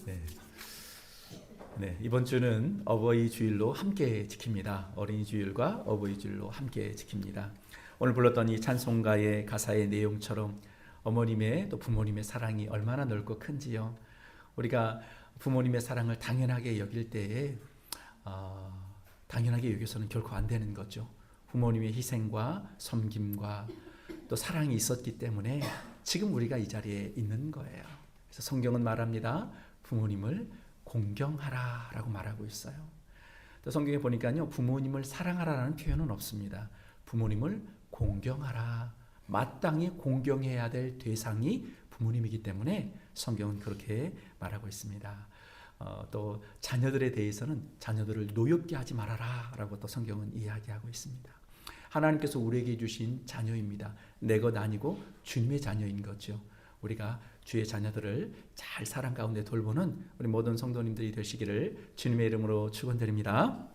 네. 네, 이번 주는 어버이 주일로 함께 지킵니다. 어린이 주일과 어버이 주일로 함께 지킵니다. 오늘 불렀던 이 찬송가의 가사의 내용처럼 어머님의 또 부모님의 사랑이 얼마나 넓고 큰지요. 우리가 부모님의 사랑을 당연하게 여길 때에 당연하게 여겨서는 결코 안 되는 거죠. 부모님의 희생과 섬김과 또 사랑이 있었기 때문에 지금 우리가 이 자리에 있는 거예요. 그래서 성경은 말합니다. 부모님을 공경하라 라고 말하고 있어요. 또 성경에 보니까요, 부모님을 사랑하라는 표현은 없습니다. 부모님을 공경하라, 마땅히 공경해야 될 대상이 부모님이기 때문에 성경은 그렇게 말하고 있습니다. 또 자녀들에 대해서는 자녀들을 노엽게 하지 말아라 라고 또 성경은 이야기하고 있습니다. 하나님께서 우리에게 주신 자녀입니다. 내 것 아니고 주님의 자녀인 거죠. 우리가 주의 자녀들을 잘 사랑 가운데 돌보는 우리 모든 성도님들이 되시기를 주님의 이름으로 축원드립니다.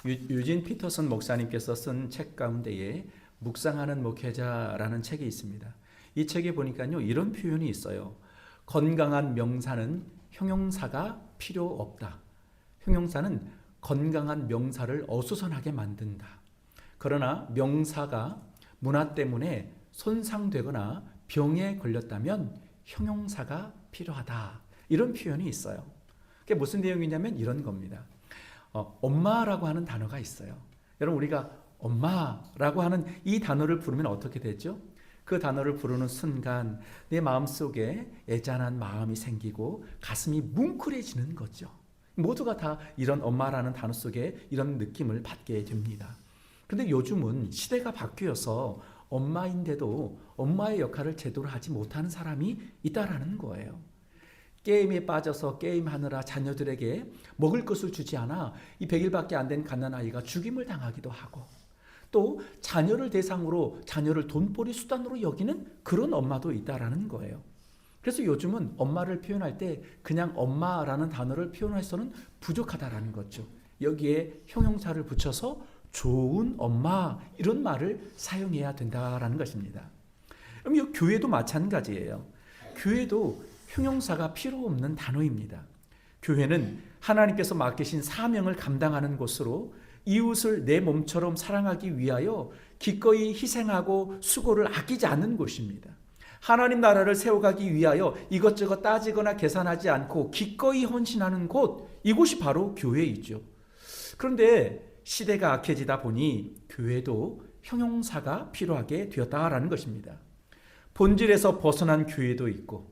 유진 피터슨 목사님께서 쓴 책 가운데에 묵상하는 목회자라는 책이 있습니다. 이 책에 보니까요, 이런 표현이 있어요. 건강한 명사는 형용사가 필요 없다. 형용사는 건강한 명사를 어수선하게 만든다. 그러나 명사가 문화 때문에 손상되거나 병에 걸렸다면 형용사가 필요하다. 이런 표현이 있어요. 그게 무슨 내용이냐면 이런 겁니다. 엄마라고 하는 단어가 있어요. 여러분, 우리가 엄마라고 하는 이 단어를 부르면 어떻게 되죠? 그 단어를 부르는 순간 내 마음속에 애잔한 마음이 생기고 가슴이 뭉클해지는 거죠. 모두가 다 이런 엄마라는 단어 속에 이런 느낌을 받게 됩니다. 그런데 요즘은 시대가 바뀌어서 엄마인데도 엄마의 역할을 제대로 하지 못하는 사람이 있다라는 거예요. 게임에 빠져서 게임하느라 자녀들에게 먹을 것을 주지 않아 이 100일밖에 안 된 갓난아이가 죽임을 당하기도 하고, 또 자녀를 대상으로 자녀를 돈벌이 수단으로 여기는 그런 엄마도 있다라는 거예요. 그래서 요즘은 엄마를 표현할 때 그냥 엄마라는 단어를 표현해서는 부족하다라는 거죠. 여기에 형용사를 붙여서 좋은 엄마, 이런 말을 사용해야 된다라는 것입니다. 그럼 이 교회도 마찬가지예요. 교회도 형용사가 필요 없는 단어입니다. 교회는 하나님께서 맡기신 사명을 감당하는 곳으로 이웃을 내 몸처럼 사랑하기 위하여 기꺼이 희생하고 수고를 아끼지 않는 곳입니다. 하나님 나라를 세워가기 위하여 이것저것 따지거나 계산하지 않고 기꺼이 헌신하는 곳, 이곳이 바로 교회이죠. 그런데 시대가 악해지다 보니 교회도 형용사가 필요하게 되었다라는 것입니다. 본질에서 벗어난 교회도 있고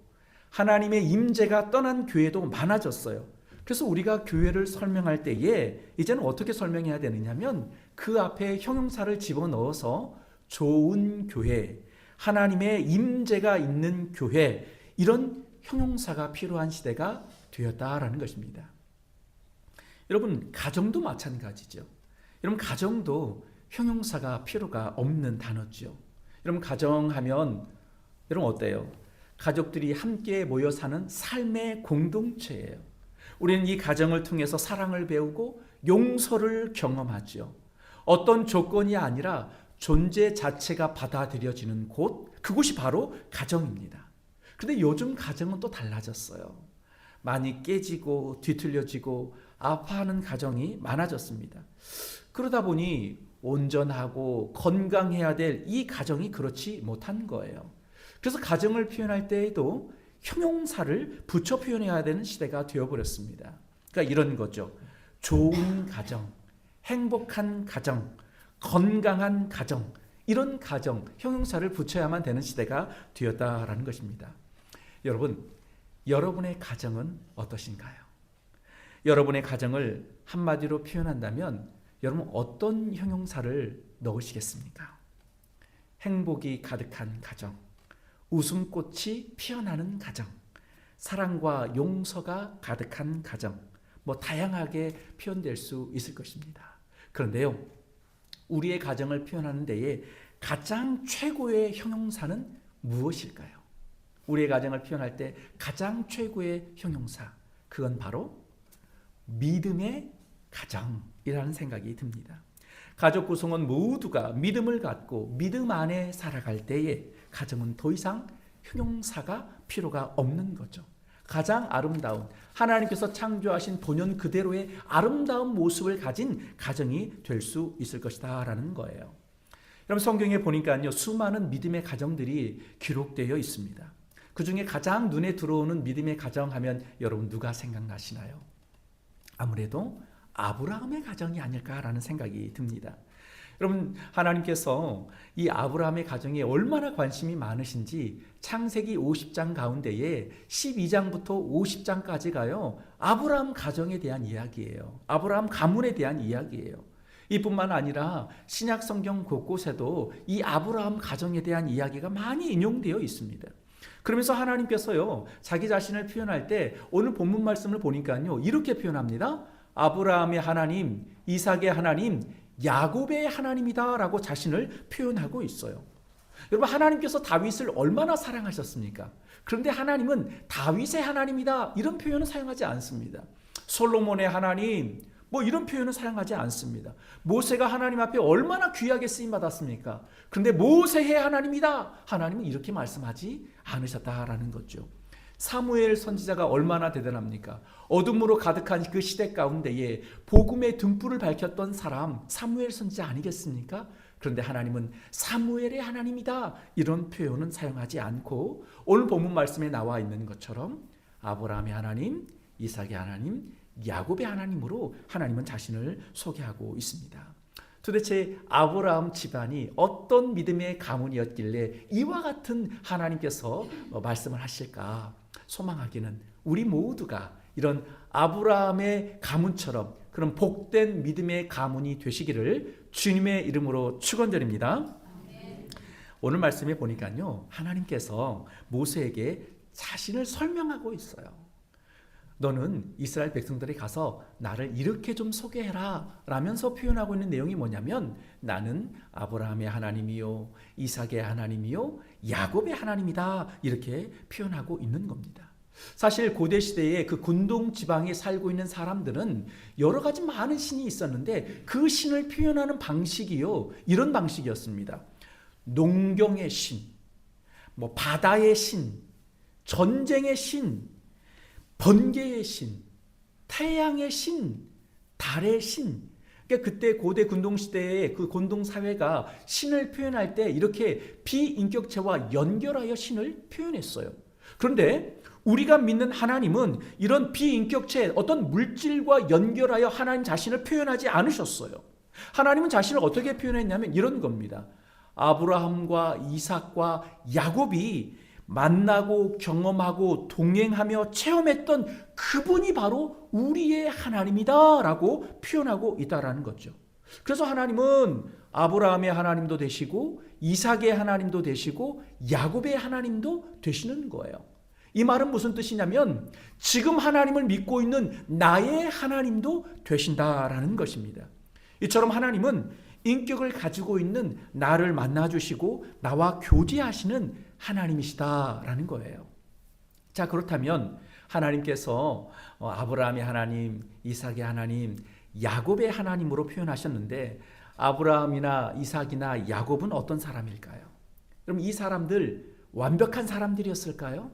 하나님의 임재가 떠난 교회도 많아졌어요. 그래서 우리가 교회를 설명할 때에 이제는 어떻게 설명해야 되느냐면 그 앞에 형용사를 집어넣어서 좋은 교회, 하나님의 임재가 있는 교회, 이런 형용사가 필요한 시대가 되었다라는 것입니다. 여러분, 가정도 마찬가지죠. 여러분, 가정도 형용사가 필요가 없는 단어죠. 여러분, 가정하면 여러분 어때요? 가족들이 함께 모여 사는 삶의 공동체예요. 우리는 이 가정을 통해서 사랑을 배우고 용서를 경험하죠. 어떤 조건이 아니라 존재 자체가 받아들여지는 곳, 그곳이 바로 가정입니다. 그런데 요즘 가정은 또 달라졌어요. 많이 깨지고 뒤틀려지고 아파하는 가정이 많아졌습니다. 그러다 보니 온전하고 건강해야 될 이 가정이 그렇지 못한 거예요. 그래서 가정을 표현할 때에도 형용사를 붙여 표현해야 되는 시대가 되어버렸습니다. 그러니까 이런 거죠. 좋은 가정, 행복한 가정, 건강한 가정, 이런 가정, 형용사를 붙여야만 되는 시대가 되었다라는 것입니다. 여러분, 여러분의 가정은 어떠신가요? 여러분의 가정을 한마디로 표현한다면 여러분 어떤 형용사를 넣으시겠습니까? 행복이 가득한 가정, 웃음꽃이 피어나는 가정, 사랑과 용서가 가득한 가정, 다양하게 표현될 수 있을 것입니다. 그런데요, 우리의 가정을 표현하는 데에 가장 최고의 형용사는 무엇일까요? 우리의 가정을 표현할 때 가장 최고의 형용사, 그건 바로 믿음의 가정이라는 생각이 듭니다. 가족 구성원 모두가 믿음을 갖고 믿음 안에 살아갈 때에 가정은 더 이상 형용사가 필요가 없는 거죠. 가장 아름다운 하나님께서 창조하신 본연 그대로의 아름다운 모습을 가진 가정이 될 수 있을 것이다 라는 거예요. 여러분 성경에 보니까요 수많은 믿음의 가정들이 기록되어 있습니다. 그 중에 가장 눈에 들어오는 믿음의 가정 하면 여러분 누가 생각나시나요? 아무래도 아브라함의 가정이 아닐까라는 생각이 듭니다. 여러분 하나님께서 이 아브라함의 가정에 얼마나 관심이 많으신지 창세기 50장 가운데에 12장부터 50장까지가요 아브라함 가정에 대한 이야기예요. 아브라함 가문에 대한 이야기예요. 이뿐만 아니라 신약 성경 곳곳에도 이 아브라함 가정에 대한 이야기가 많이 인용되어 있습니다. 그러면서 하나님께서요 자기 자신을 표현할 때 오늘 본문 말씀을 보니까요 이렇게 표현합니다. 아브라함의 하나님, 이삭의 하나님, 야곱의 하나님이다 라고 자신을 표현하고 있어요. 여러분 하나님께서 다윗을 얼마나 사랑하셨습니까? 그런데 하나님은 다윗의 하나님이다 이런 표현은 사용하지 않습니다. 솔로몬의 하나님 뭐 이런 표현은 사용하지 않습니다. 모세가 하나님 앞에 얼마나 귀하게 쓰임받았습니까? 그런데 모세의 하나님이다 하나님은 이렇게 말씀하지 않으셨다라는 거죠. 사무엘 선지자가 얼마나 대단합니까? 어둠으로 가득한 그 시대 가운데에 복음의 등불을 밝혔던 사람 사무엘 선지자 아니겠습니까? 그런데 하나님은 사무엘의 하나님이다 이런 표현은 사용하지 않고 오늘 본문 말씀에 나와 있는 것처럼 아브라함의 하나님, 이삭의 하나님, 야곱의 하나님으로 하나님은 자신을 소개하고 있습니다. 도대체 아브라함 집안이 어떤 믿음의 가문이었길래 이와 같은 하나님께서 말씀을 하실까? 소망하기는 우리 모두가 이런 아브라함의 가문처럼 그런 복된 믿음의 가문이 되시기를 주님의 이름으로 축원드립니다. 오늘 말씀에 보니까요 하나님께서 모세에게 자신을 설명하고 있어요. 너는 이스라엘 백성들이 가서 나를 이렇게 좀 소개해라 라면서 표현하고 있는 내용이 뭐냐면 나는 아브라함의 하나님이요 이삭의 하나님이요 야곱의 하나님이다 이렇게 표현하고 있는 겁니다. 사실 고대 시대에 그 군동 지방에 살고 있는 사람들은 여러 가지 많은 신이 있었는데 그 신을 표현하는 방식이요 이런 방식이었습니다. 농경의 신, 뭐 바다의 신, 전쟁의 신, 번개의 신, 태양의 신, 달의 신. 그러니까 그때 고대 군동 시대의 그 군동 사회가 신을 표현할 때 이렇게 비인격체와 연결하여 신을 표현했어요. 그런데 우리가 믿는 하나님은 이런 비인격체 어떤 물질과 연결하여 하나님 자신을 표현하지 않으셨어요. 하나님은 자신을 어떻게 표현했냐면 이런 겁니다. 아브라함과 이삭과 야곱이 만나고 경험하고 동행하며 체험했던 그분이 바로 우리의 하나님이다 라고 표현하고 있다라는 거죠. 그래서 하나님은 아브라함의 하나님도 되시고 이삭의 하나님도 되시고 야곱의 하나님도 되시는 거예요. 이 말은 무슨 뜻이냐면 지금 하나님을 믿고 있는 나의 하나님도 되신다라는 것입니다. 이처럼 하나님은 인격을 가지고 있는 나를 만나주시고 나와 교제하시는 하나님이시다라는 거예요. 자 그렇다면 하나님께서 아브라함의 하나님, 이삭의 하나님, 야곱의 하나님으로 표현하셨는데 아브라함이나 이삭이나 야곱은 어떤 사람일까요? 그럼 이 사람들 완벽한 사람들이었을까요?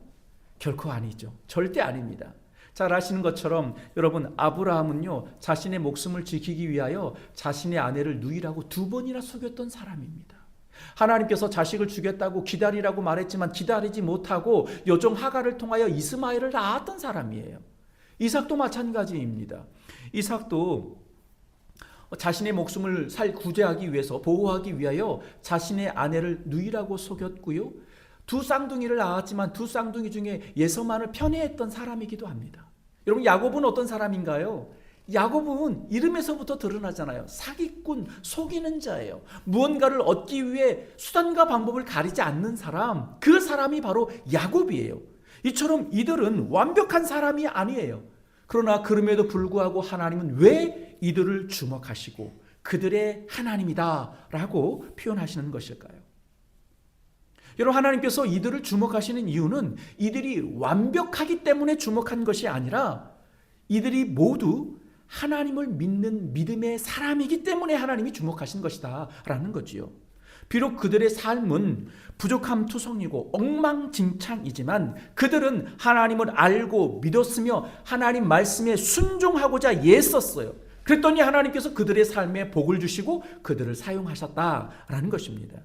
결코 아니죠. 절대 아닙니다. 잘 아시는 것처럼 여러분 아브라함은요 자신의 목숨을 지키기 위하여 자신의 아내를 누이라고 2번이나 속였던 사람입니다. 하나님께서 자식을 주겠다고 기다리라고 말했지만 기다리지 못하고 여종 하갈을 통하여 이스마엘을 낳았던 사람이에요. 이삭도 마찬가지입니다. 이삭도 자신의 목숨을 구제하기 위해서 보호하기 위하여 자신의 아내를 누이라고 속였고요. 2 쌍둥이를 낳았지만 2 쌍둥이 중에 예서만을 편애했던 사람이기도 합니다. 여러분 야곱은 어떤 사람인가요? 야곱은 이름에서부터 드러나잖아요. 사기꾼, 속이는 자예요. 무언가를 얻기 위해 수단과 방법을 가리지 않는 사람, 그 사람이 바로 야곱이에요. 이처럼 이들은 완벽한 사람이 아니에요. 그러나 그럼에도 불구하고 하나님은 왜 이들을 주목하시고 그들의 하나님이다 라고 표현하시는 것일까요? 여러분 하나님께서 이들을 주목하시는 이유는 이들이 완벽하기 때문에 주목한 것이 아니라 이들이 모두 하나님을 믿는 믿음의 사람이기 때문에 하나님이 주목하신 것이다 라는 거지요. 비록 그들의 삶은 부족함 투성이고 엉망진창이지만 그들은 하나님을 알고 믿었으며 하나님 말씀에 순종하고자 애썼어요. 그랬더니 하나님께서 그들의 삶에 복을 주시고 그들을 사용하셨다라는 것입니다.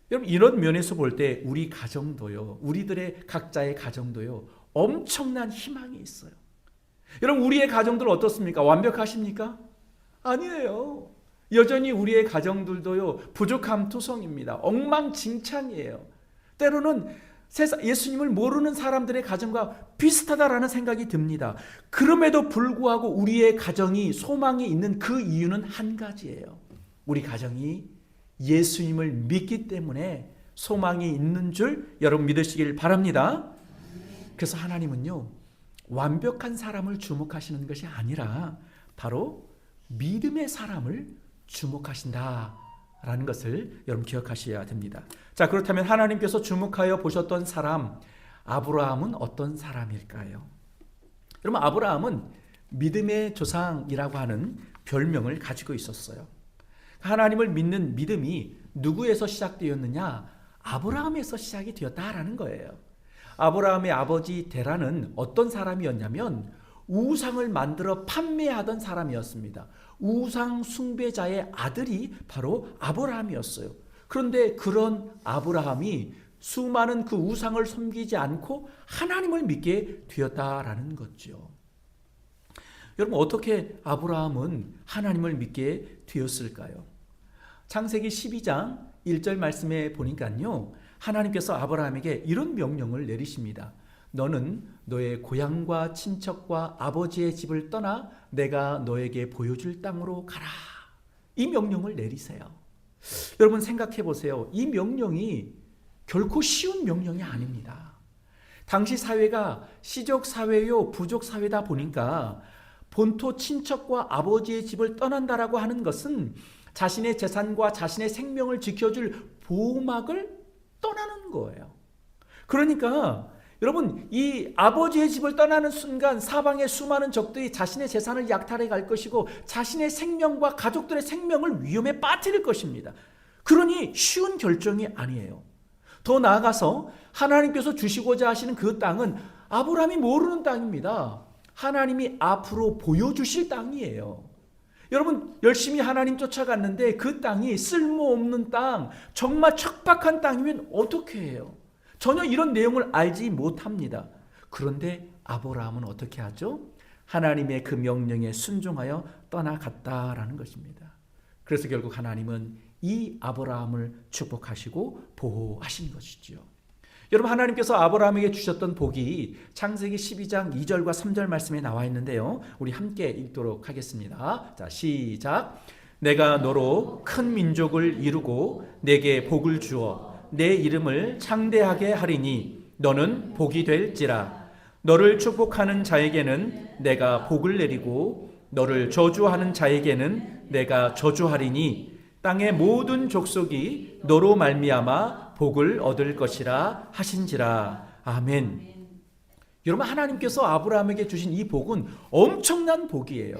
여러분, 이런 면에서 볼 때 우리 가정도요, 우리들의 각자의 가정도요, 엄청난 희망이 있어요. 여러분, 우리의 가정들 어떻습니까? 완벽하십니까? 아니에요. 여전히 우리의 가정들도요, 부족함 투성입니다. 엉망진창이에요. 때로는 예수님을 모르는 사람들의 가정과 비슷하다라는 생각이 듭니다. 그럼에도 불구하고 우리의 가정이 소망이 있는 그 이유는 한 가지예요. 우리 가정이 예수님을 믿기 때문에 소망이 있는 줄 여러분 믿으시길 바랍니다. 그래서 하나님은요, 완벽한 사람을 주목하시는 것이 아니라 바로 믿음의 사람을 주목하신다라는 것을 여러분 기억하셔야 됩니다. 자, 그렇다면 하나님께서 주목하여 보셨던 사람 아브라함은 어떤 사람일까요? 여러분, 아브라함은 믿음의 조상이라고 하는 별명을 가지고 있었어요. 하나님을 믿는 믿음이 누구에서 시작되었느냐? 아브라함에서 시작이 되었다라는 거예요. 아브라함의 아버지 데라는 어떤 사람이었냐면 우상을 만들어 판매하던 사람이었습니다. 우상 숭배자의 아들이 바로 아브라함이었어요. 그런데 그런 아브라함이 수많은 그 우상을 섬기지 않고 하나님을 믿게 되었다라는 거죠. 여러분, 어떻게 아브라함은 하나님을 믿게 되었을까요? 창세기 12장 1절 말씀에 보니까요, 하나님께서 아브라함에게 이런 명령을 내리십니다. 너는 너의 고향과 친척과 아버지의 집을 떠나 내가 너에게 보여줄 땅으로 가라. 이 명령을 내리세요. 여러분, 생각해 보세요. 이 명령이 결코 쉬운 명령이 아닙니다. 당시 사회가 시족 사회요, 부족 사회다 보니까 본토 친척과 아버지의 집을 떠난다라고 하는 것은 자신의 재산과 자신의 생명을 지켜줄 보호막을 떠나는 거예요. 그러니까 여러분, 이 아버지의 집을 떠나는 순간 사방의 수많은 적들이 자신의 재산을 약탈해 갈 것이고 자신의 생명과 가족들의 생명을 위험에 빠뜨릴 것입니다. 그러니 쉬운 결정이 아니에요. 더 나아가서 하나님께서 주시고자 하시는 그 땅은 아브라함이 모르는 땅입니다. 하나님이 앞으로 보여주실 땅이에요. 여러분, 열심히 하나님 쫓아갔는데 그 땅이 쓸모없는 땅, 정말 척박한 땅이면 어떻게 해요? 전혀 이런 내용을 알지 못합니다. 그런데 아브라함은 어떻게 하죠? 하나님의 그 명령에 순종하여 떠나갔다라는 것입니다. 그래서 결국 하나님은 이 아브라함을 축복하시고 보호하신 것이지요. 여러분, 하나님께서 아브라함에게 주셨던 복이 창세기 12장 2절과 3절 말씀에 나와 있는데요. 우리 함께 읽도록 하겠습니다. 자, 시작. 내가 너로 큰 민족을 이루고 내게 복을 주어 내 이름을 창대하게 하리니 너는 복이 될지라. 너를 축복하는 자에게는 내가 복을 내리고 너를 저주하는 자에게는 내가 저주하리니 땅의 모든 족속이 너로 말미암아 복을 얻을 것이라 하신지라. 아멘. 여러분, 하나님께서 아브라함에게 주신 이 복은 엄청난 복이에요.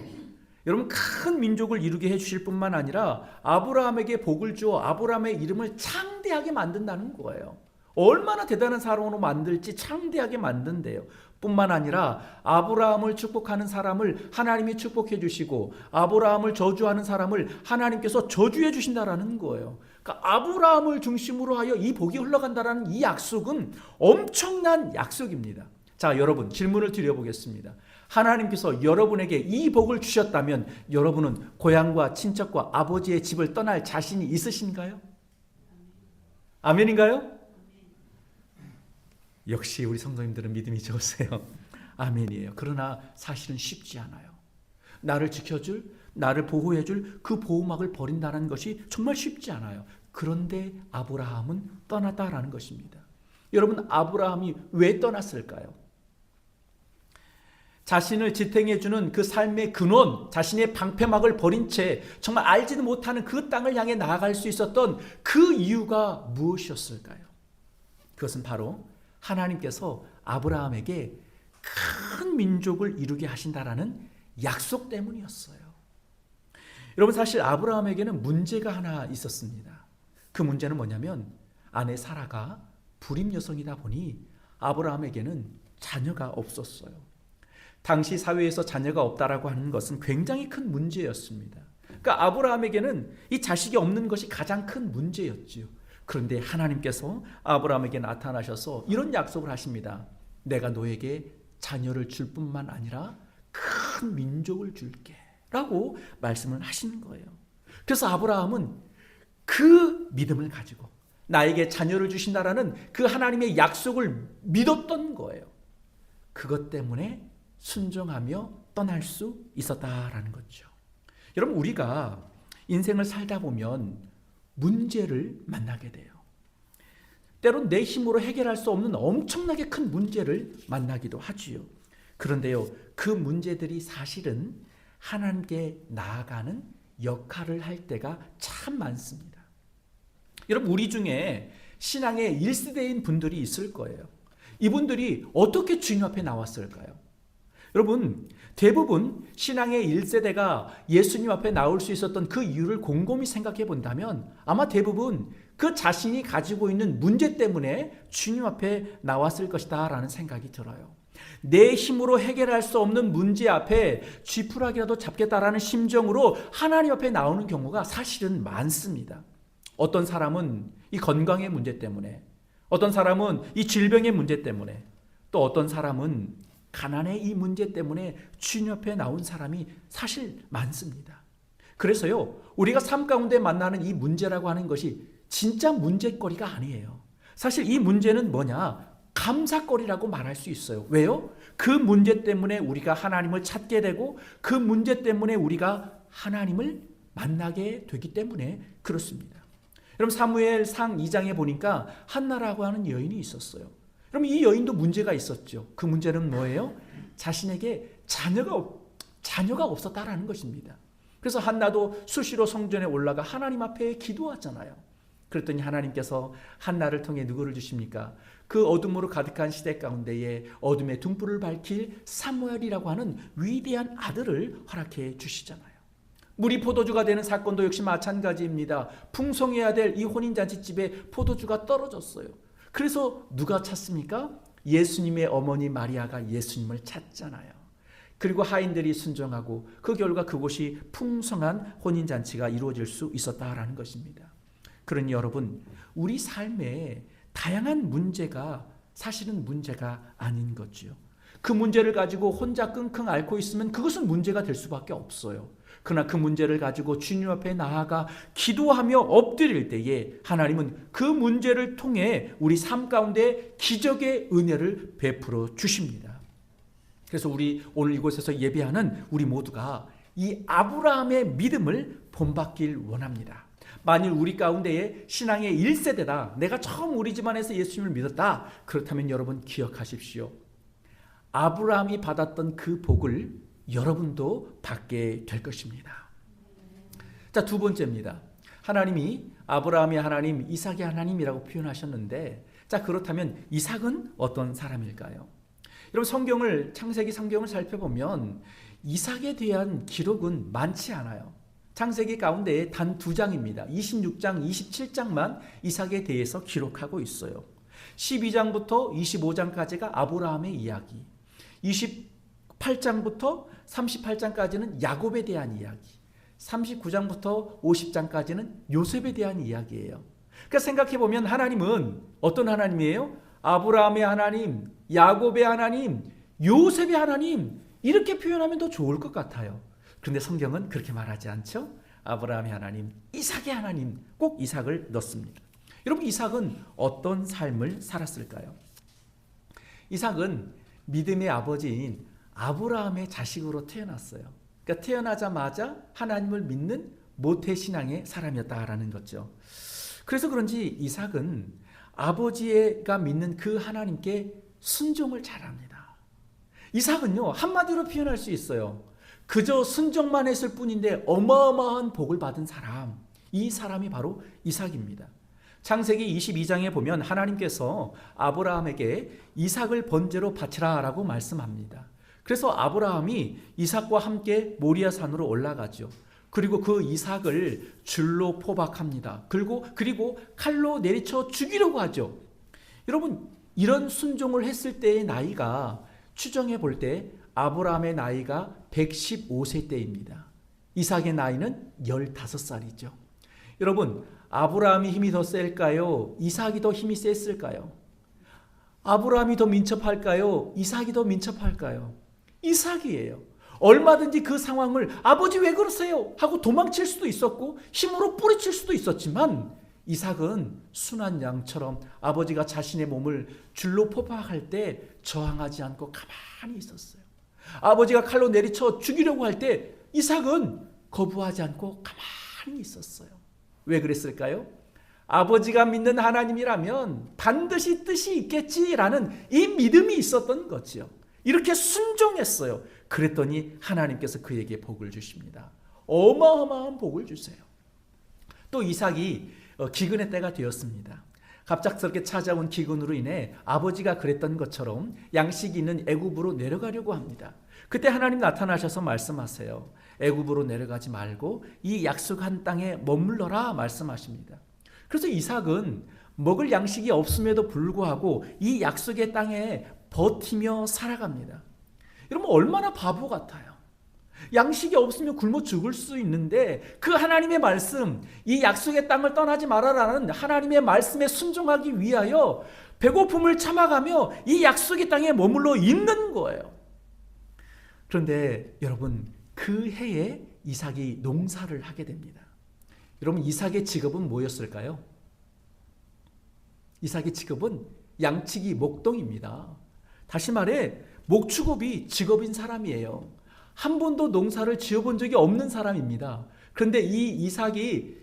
여러분, 큰 민족을 이루게 해주실 뿐만 아니라 아브라함에게 복을 주어 아브라함의 이름을 창대하게 만든다는 거예요. 얼마나 대단한 사람으로 만들지 창대하게 만든대요. 뿐만 아니라 아브라함을 축복하는 사람을 하나님이 축복해 주시고 아브라함을 저주하는 사람을 하나님께서 저주해 주신다라는 거예요. 그러니까 아브라함을 중심으로 하여 이 복이 흘러간다라는 이 약속은 엄청난 약속입니다. 자, 여러분, 질문을 드려보겠습니다. 하나님께서 여러분에게 이 복을 주셨다면 여러분은 고향과 친척과 아버지의 집을 떠날 자신이 있으신가요? 아멘인가요? 역시 우리 성도님들은 믿음이 좋으세요. 아멘이에요. 그러나 사실은 쉽지 않아요. 나를 지켜줄, 나를 보호해줄 그 보호막을 버린다는 것이 정말 쉽지 않아요. 그런데 아브라함은 떠났다라는 것입니다. 여러분, 아브라함이 왜 떠났을까요? 자신을 지탱해주는 그 삶의 근원, 자신의 방패막을 버린 채 정말 알지도 못하는 그 땅을 향해 나아갈 수 있었던 그 이유가 무엇이었을까요? 그것은 바로 하나님께서 아브라함에게 큰 민족을 이루게 하신다라는 약속 때문이었어요. 여러분, 사실 아브라함에게는 문제가 하나 있었습니다. 그 문제는 뭐냐면 아내 사라가 불임 여성이다 보니 아브라함에게는 자녀가 없었어요. 당시 사회에서 자녀가 없다라고 하는 것은 굉장히 큰 문제였습니다. 그러니까 아브라함에게는 이 자식이 없는 것이 가장 큰 문제였지요. 그런데 하나님께서 아브라함에게 나타나셔서 이런 약속을 하십니다. 내가 너에게 자녀를 줄 뿐만 아니라 큰 민족을 줄게 라고 말씀을 하시는 거예요. 그래서 아브라함은 그 믿음을 가지고 나에게 자녀를 주신다라는 그 하나님의 약속을 믿었던 거예요. 그것 때문에 순종하며 떠날 수 있었다라는 거죠. 여러분, 우리가 인생을 살다 보면 문제를 만나게 돼요. 때론 내 힘으로 해결할 수 없는 엄청나게 큰 문제를 만나기도 하지요. 그런데요, 그 문제들이 사실은 하나님께 나아가는 역할을 할 때가 참 많습니다. 여러분, 우리 중에 신앙의 1세대인 분들이 있을 거예요. 이분들이 어떻게 주님 앞에 나왔을까요? 여러분, 대부분 신앙의 1세대가 예수님 앞에 나올 수 있었던 그 이유를 곰곰이 생각해 본다면 아마 대부분 그 자신이 가지고 있는 문제 때문에 주님 앞에 나왔을 것이다 라는 생각이 들어요. 내 힘으로 해결할 수 없는 문제 앞에 쥐푸라기라도 잡겠다라는 심정으로 하나님 앞에 나오는 경우가 사실은 많습니다. 어떤 사람은 이 건강의 문제 때문에, 어떤 사람은 이 질병의 문제 때문에, 또 어떤 사람은 가난의 이 문제 때문에 주님 앞에 나온 사람이 사실 많습니다. 그래서요, 우리가 삶 가운데 만나는 이 문제라고 하는 것이 진짜 문제거리가 아니에요. 사실 이 문제는 뭐냐? 감사거리라고 말할 수 있어요. 왜요? 그 문제 때문에 우리가 하나님을 찾게 되고 그 문제 때문에 우리가 하나님을 만나게 되기 때문에 그렇습니다. 여러분, 사무엘상 2장에 보니까 한나라고 하는 여인이 있었어요. 그럼 이 여인도 문제가 있었죠. 그 문제는 뭐예요? 자신에게 자녀가 없었다라는 것입니다. 그래서 한나도 수시로 성전에 올라가 하나님 앞에 기도하잖아요. 그랬더니 하나님께서 한나를 통해 누구를 주십니까? 그 어둠으로 가득한 시대 가운데에 어둠의 등불을 밝힐 사무엘이라고 하는 위대한 아들을 허락해 주시잖아요. 물이 포도주가 되는 사건도 역시 마찬가지입니다. 풍성해야 될 이 혼인잔치집에 포도주가 떨어졌어요. 그래서 누가 찾습니까? 예수님의 어머니 마리아가 예수님을 찾잖아요. 그리고 하인들이 순종하고 그 결과 그곳이 풍성한 혼인잔치가 이루어질 수 있었다라는 것입니다. 그러니 여러분, 우리 삶에 다양한 문제가 사실은 문제가 아닌 거지요. 그 문제를 가지고 혼자 끙끙 앓고 있으면 그것은 문제가 될 수밖에 없어요. 그러나 그 문제를 가지고 주님 앞에 나아가 기도하며 엎드릴 때에 하나님은 그 문제를 통해 우리 삶 가운데 기적의 은혜를 베풀어 주십니다. 그래서 우리 오늘 이곳에서 예배하는 우리 모두가 이 아브라함의 믿음을 본받길 원합니다. 만일 우리 가운데에 신앙의 1세대다, 내가 처음 우리 집안에서 예수님을 믿었다, 그렇다면 여러분 기억하십시오. 아브라함이 받았던 그 복을 여러분도 받게 될 것입니다. 자, 두 번째입니다. 하나님이 아브라함의 하나님, 이삭의 하나님이라고 표현하셨는데, 자, 그렇다면 이삭은 어떤 사람일까요? 여러분, 창세기 성경을 살펴보면 이삭에 대한 기록은 많지 않아요. 창세기 가운데 단 2장입니다. 26장, 27장만 이삭에 대해서 기록하고 있어요. 12장부터 25장까지가 아브라함의 이야기, 28장부터 38장까지는 야곱에 대한 이야기, 39장부터 50장까지는 요셉에 대한 이야기예요. 그러니까 생각해보면 하나님은 어떤 하나님이에요? 아브라함의 하나님, 야곱의 하나님, 요셉의 하나님, 이렇게 표현하면 더 좋을 것 같아요. 그런데 성경은 그렇게 말하지 않죠? 아브라함의 하나님, 이삭의 하나님, 꼭 이삭을 넣습니다. 여러분, 이삭은 어떤 삶을 살았을까요? 이삭은 믿음의 아버지인 아브라함의 자식으로 태어났어요. 그러니까 태어나자마자 하나님을 믿는 모태신앙의 사람이었다라는 거죠. 그래서 그런지 이삭은 아버지가 믿는 그 하나님께 순종을 잘합니다. 이삭은요, 한마디로 표현할 수 있어요. 그저 순종만 했을 뿐인데 어마어마한 복을 받은 사람, 이 사람이 바로 이삭입니다. 창세기 22장에 보면 하나님께서 아브라함에게 이삭을 번제로 바치라 라고 말씀합니다. 그래서 아브라함이 이삭과 함께 모리아 산으로 올라가죠. 그리고 그 이삭을 줄로 포박합니다. 그리고 칼로 내리쳐 죽이려고 하죠. 여러분, 이런 순종을 했을 때의 나이가 추정해 볼 때 아브라함의 나이가 115세 때입니다. 이삭의 나이는 15살이죠. 여러분, 아브라함이 힘이 더 셀까요? 이삭이 더 힘이 셌을까요? 아브라함이 더 민첩할까요? 이삭이 더 민첩할까요? 이삭이에요. 얼마든지 그 상황을 아버지 왜 그러세요? 하고 도망칠 수도 있었고 힘으로 뿌리칠 수도 있었지만 이삭은 순한 양처럼 아버지가 자신의 몸을 줄로 포박할 때 저항하지 않고 가만히 있었어요. 아버지가 칼로 내리쳐 죽이려고 할 때 이삭은 거부하지 않고 가만히 있었어요. 왜 그랬을까요? 아버지가 믿는 하나님이라면 반드시 뜻이 있겠지라는 이 믿음이 있었던 거지요. 이렇게 순종했어요. 그랬더니 하나님께서 그에게 복을 주십니다. 어마어마한 복을 주세요. 또 이삭이 기근의 때가 되었습니다. 갑작스럽게 찾아온 기근으로 인해 아버지가 그랬던 것처럼 양식이 있는 애굽으로 내려가려고 합니다. 그때 하나님 나타나셔서 말씀하세요. 애굽으로 내려가지 말고 이 약속한 땅에 머물러라 말씀하십니다. 그래서 이삭은 먹을 양식이 없음에도 불구하고 이 약속의 땅에 버티며 살아갑니다. 여러분, 얼마나 바보 같아요. 양식이 없으면 굶어 죽을 수 있는데 그 하나님의 말씀, 이 약속의 땅을 떠나지 말아라는 하나님의 말씀에 순종하기 위하여 배고픔을 참아가며 이 약속의 땅에 머물러 있는 거예요. 그런데 여러분, 그 해에 이삭이 농사를 하게 됩니다. 여러분, 이삭의 직업은 뭐였을까요? 이삭의 직업은 양치기 목동입니다. 다시 말해 목축업이 직업인 사람이에요. 한 번도 농사를 지어본 적이 없는 사람입니다. 그런데 이 이삭이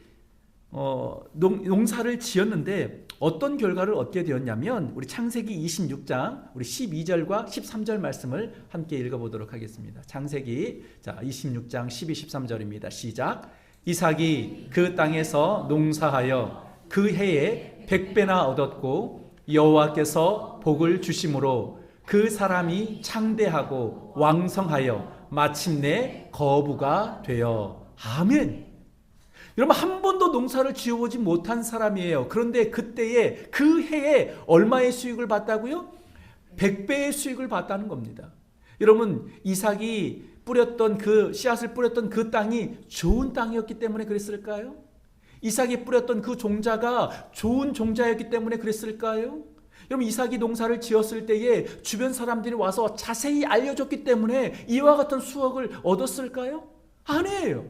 농사를 지었는데 어떤 결과를 얻게 되었냐면 우리 창세기 26장 우리 12절과 13절 말씀을 함께 읽어보도록 하겠습니다. 창세기 26장 12, 13절입니다. 시작. 이삭이 그 땅에서 농사하여 그 해에 100배나 얻었고 여호와께서 복을 주심으로 그 사람이 창대하고 왕성하여 마침내 거부가 되어. 아멘. 여러분, 한 번도 농사를 지어보지 못한 사람이에요. 그런데 그때에 그 해에 얼마의 수익을 봤다고요? 100배의 수익을 봤다는 겁니다. 여러분, 이삭이 뿌렸던 그 씨앗을 뿌렸던 그 땅이 좋은 땅이었기 때문에 그랬을까요? 이삭이 뿌렸던 그 종자가 좋은 종자였기 때문에 그랬을까요? 여러분, 이삭이 농사를 지었을 때에 주변 사람들이 와서 자세히 알려줬기 때문에 이와 같은 수확을 얻었을까요? 아니에요.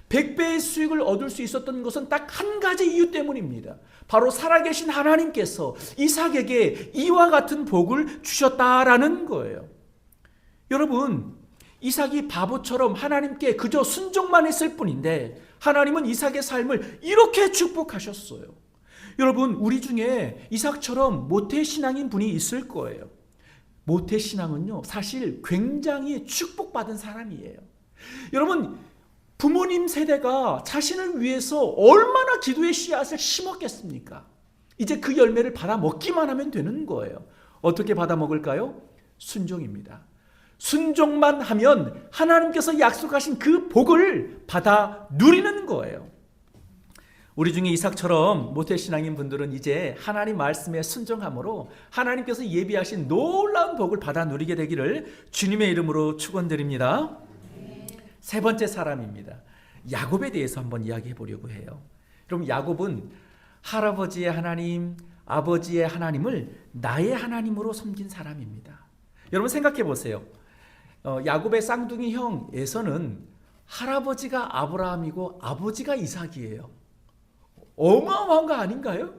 100배의 수익을 얻을 수 있었던 것은 딱 한 가지 이유 때문입니다. 바로 살아계신 하나님께서 이삭에게 이와 같은 복을 주셨다라는 거예요. 여러분, 이삭이 바보처럼 하나님께 그저 순종만 했을 뿐인데 하나님은 이삭의 삶을 이렇게 축복하셨어요. 여러분, 우리 중에 이삭처럼 모태신앙인 분이 있을 거예요. 모태신앙은요, 사실 굉장히 축복받은 사람이에요. 여러분, 부모님 세대가 자신을 위해서 얼마나 기도의 씨앗을 심었겠습니까? 이제 그 열매를 받아 먹기만 하면 되는 거예요. 어떻게 받아 먹을까요? 순종입니다. 순종만 하면 하나님께서 약속하신 그 복을 받아 누리는 거예요. 우리 중에 이삭처럼 모태신앙인 분들은 이제 하나님 말씀에 순종함으로 하나님께서 예비하신 놀라운 복을 받아 누리게 되기를 주님의 이름으로 축원드립니다. 세 번째 사람입니다. 야곱에 대해서 한번 이야기해 보려고 해요. 여러분, 야곱은 할아버지의 하나님, 아버지의 하나님을 나의 하나님으로 섬긴 사람입니다. 여러분, 생각해 보세요. 야곱의 쌍둥이 형 에서는 할아버지가 아브라함이고 아버지가 이삭이에요. 어마어마한 거 아닌가요?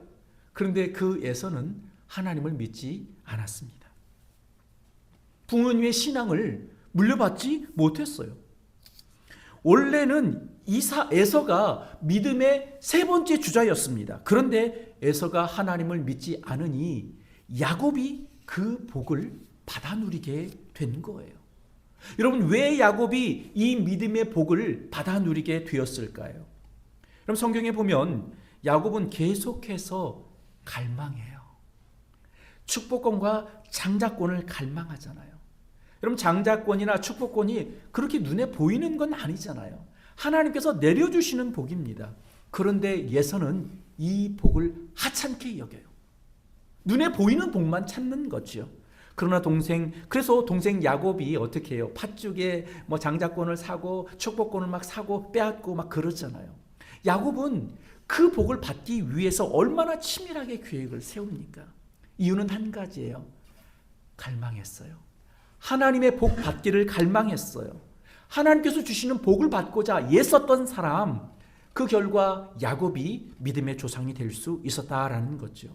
그런데 그 에서는 하나님을 믿지 않았습니다. 부모님의 신앙을 물려받지 못했어요. 원래는 에서가 믿음의 세 번째 주자였습니다. 그런데 에서가 하나님을 믿지 않으니 야곱이 그 복을 받아 누리게 된 거예요. 여러분, 왜 야곱이 이 믿음의 복을 받아 누리게 되었을까요? 그럼 성경에 보면 야곱은 계속해서 갈망해요. 축복권과 장자권을 갈망하잖아요. 여러분, 장자권이나 축복권이 그렇게 눈에 보이는 건 아니잖아요. 하나님께서 내려주시는 복입니다. 그런데 에서는 이 복을 하찮게 여겨요. 눈에 보이는 복만 찾는 거죠. 그러나 그래서 동생 야곱이 어떻게 해요? 팥죽에 뭐 장자권을 사고 축복권을 막 사고 빼앗고 막 그러잖아요. 야곱은 그 복을 받기 위해서 얼마나 치밀하게 계획을 세웁니까? 이유는 한 가지예요. 갈망했어요. 하나님의 복 받기를 갈망했어요. 하나님께서 주시는 복을 받고자 애썼던 사람, 그 결과 야곱이 믿음의 조상이 될 수 있었다라는 거죠.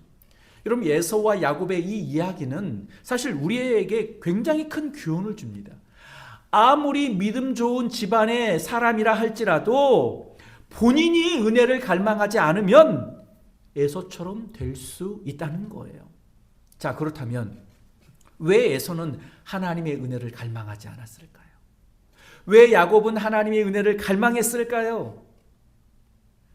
여러분, 에서와 야곱의 이 이야기는 사실 우리에게 굉장히 큰 교훈을 줍니다. 아무리 믿음 좋은 집안의 사람이라 할지라도 본인이 은혜를 갈망하지 않으면 에서처럼 될 수 있다는 거예요. 자, 그렇다면 왜 에서는 하나님의 은혜를 갈망하지 않았을까요? 왜 야곱은 하나님의 은혜를 갈망했을까요?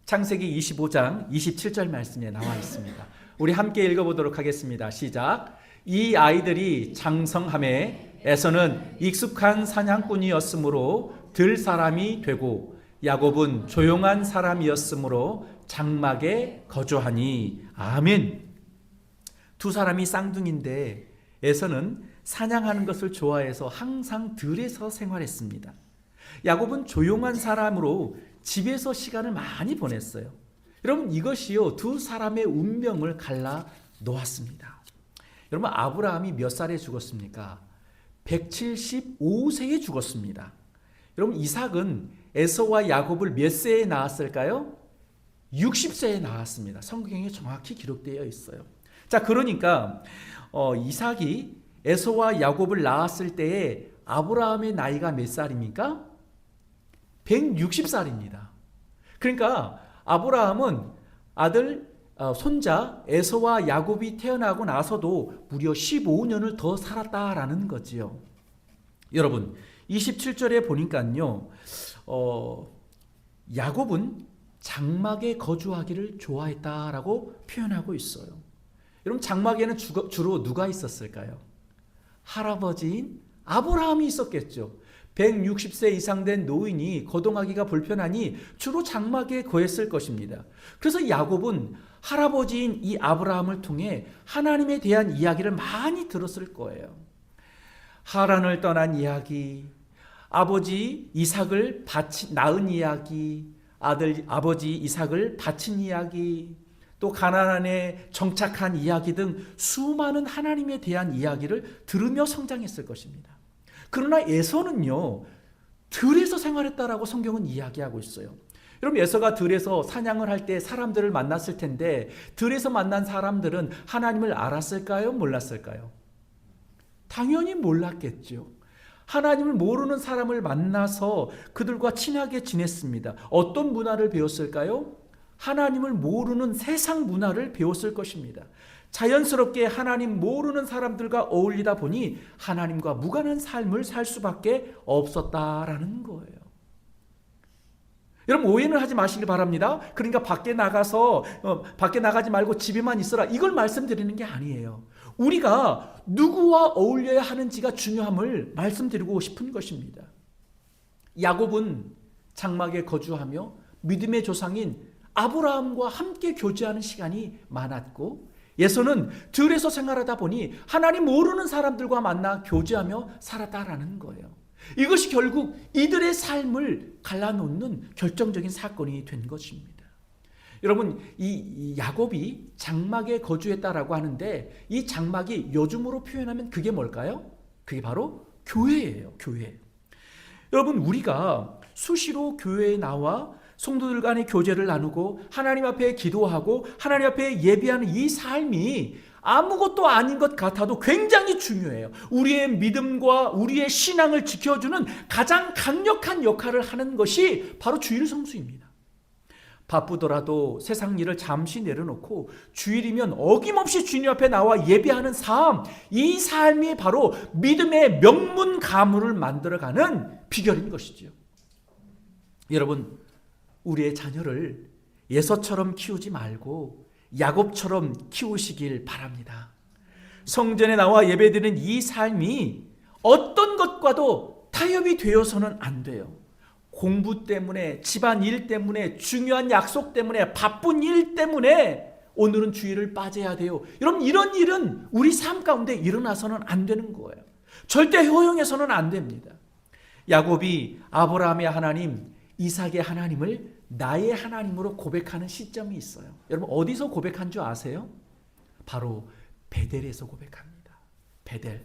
창세기 25장 27절 말씀에 나와 있습니다. 우리 함께 읽어보도록 하겠습니다. 시작. 이 아이들이 장성함에 에서는 익숙한 사냥꾼이었으므로 들 사람이 되고 야곱은 조용한 사람이었으므로 장막에 거주하니. 아멘. 두 사람이 쌍둥이인데 에서는 사냥하는 것을 좋아해서 항상 들에서 생활했습니다. 야곱은 조용한 사람으로 집에서 시간을 많이 보냈어요. 여러분, 이것이요 두 사람의 운명을 갈라 놓았습니다. 여러분, 아브라함이 몇 살에 죽었습니까? 175세에 죽었습니다. 여러분, 이삭은 에서와 야곱을 몇 세에 낳았을까요? 60세에 낳았습니다. 성경에 정확히 기록되어 있어요. 자, 그러니까 이삭이 에서와 야곱을 낳았을 때에 아브라함의 나이가 몇 살입니까? 160살입니다. 그러니까 아브라함은 손자 에서와 야곱이 태어나고 나서도 무려 15년을 더 살았다라는 거지요. 여러분, 27절에 보니까요, 야곱은 장막에 거주하기를 좋아했다라고 표현하고 있어요. 여러분, 장막에는 주로 누가 있었을까요? 할아버지인 아브라함이 있었겠죠. 160세 이상 된 노인이 거동하기가 불편하니 주로 장막에 거했을 것입니다. 그래서 야곱은 할아버지인 이 아브라함을 통해 하나님에 대한 이야기를 많이 들었을 거예요. 하란을 떠난 이야기, 아버지 이삭을 낳은 이야기, 아버지 이삭을 바친 이야기, 또 가나안에 정착한 이야기 등 수많은 하나님에 대한 이야기를 들으며 성장했을 것입니다. 그러나 에서는요, 들에서 생활했다라고 성경은 이야기하고 있어요. 여러분, 에서가 들에서 사냥을 할 때 사람들을 만났을 텐데 들에서 만난 사람들은 하나님을 알았을까요? 몰랐을까요? 당연히 몰랐겠죠. 하나님을 모르는 사람을 만나서 그들과 친하게 지냈습니다. 어떤 문화를 배웠을까요? 하나님을 모르는 세상 문화를 배웠을 것입니다. 자연스럽게 하나님 모르는 사람들과 어울리다 보니 하나님과 무관한 삶을 살 수밖에 없었다라는 거예요. 여러분, 오해는 하지 마시길 바랍니다. 그러니까 밖에 나가지 말고 집에만 있어라, 이걸 말씀드리는 게 아니에요. 우리가 누구와 어울려야 하는지가 중요함을 말씀드리고 싶은 것입니다. 야곱은 장막에 거주하며 믿음의 조상인 아브라함과 함께 교제하는 시간이 많았고, 에서는 들에서 생활하다 보니 하나님 모르는 사람들과 만나 교제하며 살았다라는 거예요. 이것이 결국 이들의 삶을 갈라놓는 결정적인 사건이 된 것입니다. 여러분, 이 야곱이 장막에 거주했다라고 하는데 이 장막이 요즘으로 표현하면 그게 뭘까요? 그게 바로 교회예요. 교회. 여러분, 우리가 수시로 교회에 나와 성도들 간의 교제를 나누고 하나님 앞에 기도하고 하나님 앞에 예배하는 이 삶이 아무것도 아닌 것 같아도 굉장히 중요해요. 우리의 믿음과 우리의 신앙을 지켜주는 가장 강력한 역할을 하는 것이 바로 주일 성수입니다. 바쁘더라도 세상 일을 잠시 내려놓고 주일이면 어김없이 주님 앞에 나와 예배하는 삶, 이 삶이 바로 믿음의 명문 가문을 만들어가는 비결인 것이죠. 여러분, 우리의 자녀를 에서처럼 키우지 말고 야곱처럼 키우시길 바랍니다. 성전에 나와 예배드리는 이 삶이 어떤 것과도 타협이 되어서는 안 돼요. 공부 때문에, 집안 일 때문에, 중요한 약속 때문에, 바쁜 일 때문에 오늘은 주일을 빠져야 돼요. 여러분, 이런 일은 우리 삶 가운데 일어나서는 안 되는 거예요. 절대 허용해서는 안 됩니다. 야곱이 아브라함의 하나님, 이삭의 하나님을 나의 하나님으로 고백하는 시점이 있어요. 여러분, 어디서 고백한 줄 아세요? 바로 베델에서 고백합니다. 베델.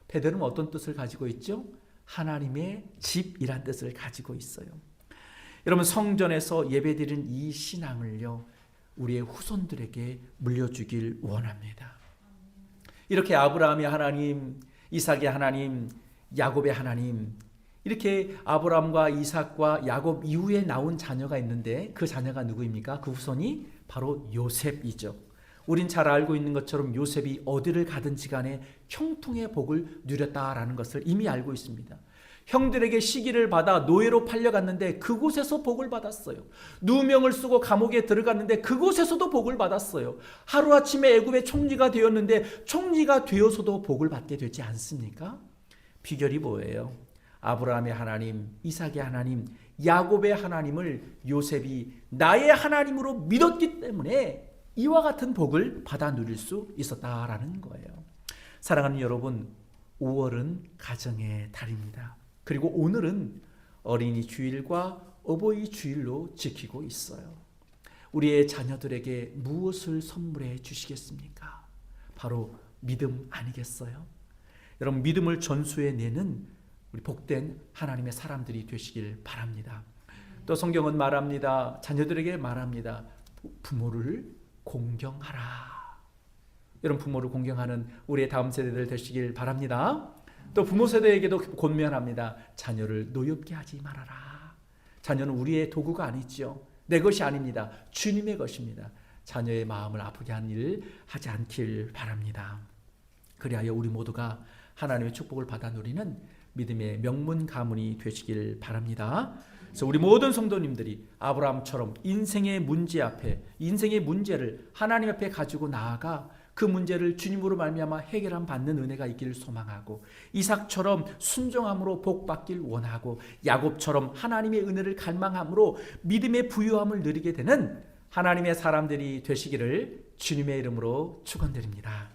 베델은 어떤 뜻을 가지고 있죠? 하나님의 집이란 뜻을 가지고 있어요. 여러분, 성전에서 예배드리는 이 신앙을요, 우리의 후손들에게 물려주길 원합니다. 이렇게 아브라함의 하나님, 이삭의 하나님, 야곱의 하나님, 이렇게 아브라함과 이삭과 야곱 이후에 나온 자녀가 있는데 그 자녀가 누구입니까? 그 후손이 바로 요셉이죠. 우린 잘 알고 있는 것처럼 요셉이 어디를 가든지 간에 형통의 복을 누렸다라는 것을 이미 알고 있습니다. 형들에게 시기를 받아 노예로 팔려갔는데 그곳에서 복을 받았어요. 누명을 쓰고 감옥에 들어갔는데 그곳에서도 복을 받았어요. 하루아침에 애굽의 총리가 되었는데 총리가 되어서도 복을 받게 되지 않습니까? 비결이 뭐예요? 아브라함의 하나님, 이삭의 하나님, 야곱의 하나님을 요셉이 나의 하나님으로 믿었기 때문에 이와 같은 복을 받아 누릴 수 있었다라는 거예요. 사랑하는 여러분, 5월은 가정의 달입니다. 그리고 오늘은 어린이 주일과 어버이 주일로 지키고 있어요. 우리의 자녀들에게 무엇을 선물해 주시겠습니까? 바로 믿음 아니겠어요? 여러분, 믿음을 전수해 내는 우리 복된 하나님의 사람들이 되시길 바랍니다. 또 성경은 말합니다. 자녀들에게 말합니다. 부모를 공경하라. 여러분, 부모를 공경하는 우리의 다음 세대들 되시길 바랍니다. 또 부모 세대에게도 권면합니다. 자녀를 노엽게 하지 말아라. 자녀는 우리의 도구가 아니죠. 내 것이 아닙니다. 주님의 것입니다. 자녀의 마음을 아프게 하는 일 하지 않길 바랍니다. 그리하여 우리 모두가 하나님의 축복을 받아 누리는 믿음의 명문 가문이 되시길 바랍니다. 그래서 우리 모든 성도님들이 아브라함처럼 인생의 문제 앞에, 인생의 문제를 하나님 앞에 가지고 나아가 그 문제를 주님으로 말미암아 해결함 받는 은혜가 있기를 소망하고, 이삭처럼 순종함으로 복 받길 원하고, 야곱처럼 하나님의 은혜를 갈망함으로 믿음의 부유함을 누리게 되는 하나님의 사람들이 되시기를 주님의 이름으로 축원드립니다.